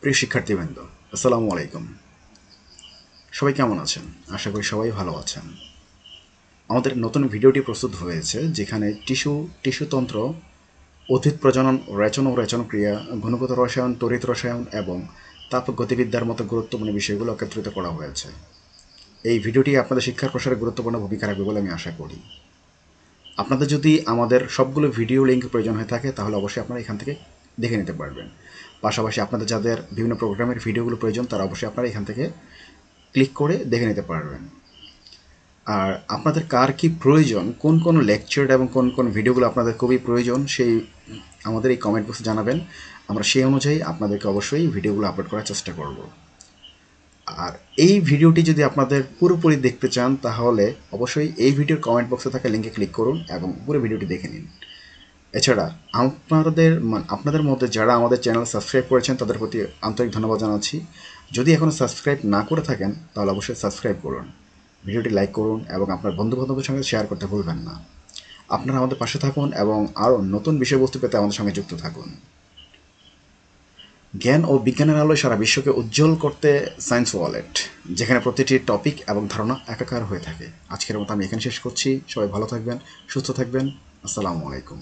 প্রিয় শিক্ষার্থীবৃন্দ, আসসালামু আলাইকুম। সবাই কেমন আছেন? আশা করি সবাই ভালো আছেন। আমাদের নতুন ভিডিওটি প্রস্তুত হয়েছে, যেখানে টিস্যুতন্ত্র, উদ্ভিদ প্রজনন, রেচন ও রেচনক্রিয়া, গুণগত রসায়ন, তড়িৎ রসায়ন এবং তাপগতিবিদ্যার মতো গুরুত্বপূর্ণ বিষয়গুলো একত্রিত করা হয়েছে। এই ভিডিওটি আপনাদের শিক্ষার প্রসারে গুরুত্বপূর্ণ ভূমিকা রাখবে বলে আমি আশা করি। আপনাদের যদি আমাদের সবগুলো ভিডিও লিঙ্ক প্রয়োজন হয়ে থাকে, তাহলে অবশ্যই আপনারা এখান থেকে দেখে নিতে পারবেন। পাশাপাশি আপনাদের যাদের বিভিন্ন প্রোগ্রামের ভিডিওগুলো প্রয়োজন, তারা অবশ্যই আপনারা এখান থেকে ক্লিক করে দেখে নিতে পারবেন। আর আপনাদের কার কি প্রয়োজন, কোন কোন লেকচার এবং কোন কোন ভিডিওগুলো আপনাদের খুবই প্রয়োজন, সেই আমাদের এই কমেন্ট বক্সে জানাবেন। আমরা সেই অনুযায়ী আপনাদেরকে অবশ্যই ভিডিওগুলো আপলোড করার চেষ্টা করব। আর এই ভিডিওটি যদি আপনাদের পুরোপুরি দেখতে চান, তাহলে অবশ্যই এই ভিডিওর কমেন্ট বক্সে থাকা লিঙ্কে ক্লিক করুন এবং পুরো ভিডিওটি দেখে নিন। এছাড়া আপনাদের মধ্যে যারা আমাদের চ্যানেল সাবস্ক্রাইব করেছেন, তাদের প্রতি আন্তরিক ধন্যবাদ জানাচ্ছি। যদি এখনও সাবস্ক্রাইব না করে থাকেন, তাহলে অবশ্যই সাবস্ক্রাইব করুন, ভিডিওটি লাইক করুন এবং আপনার বন্ধুবান্ধবের সঙ্গে শেয়ার করতে ভুলবেন না। আপনারা আমাদের পাশে থাকুন এবং আরও নতুন বিষয়বস্তু পেতে আমাদের সঙ্গে যুক্ত থাকুন। জ্ঞান ও বিজ্ঞানের আলোয় সারা বিশ্বকে উজ্জ্বল করতে সায়েন্স ওয়ালেট, যেখানে প্রতিটি টপিক এবং ধারণা একাকার হয়ে থাকে। আজকের মতো আমি এখানে শেষ করছি। সবাই ভালো থাকবেন, সুস্থ থাকবেন। আসসালামু আলাইকুম।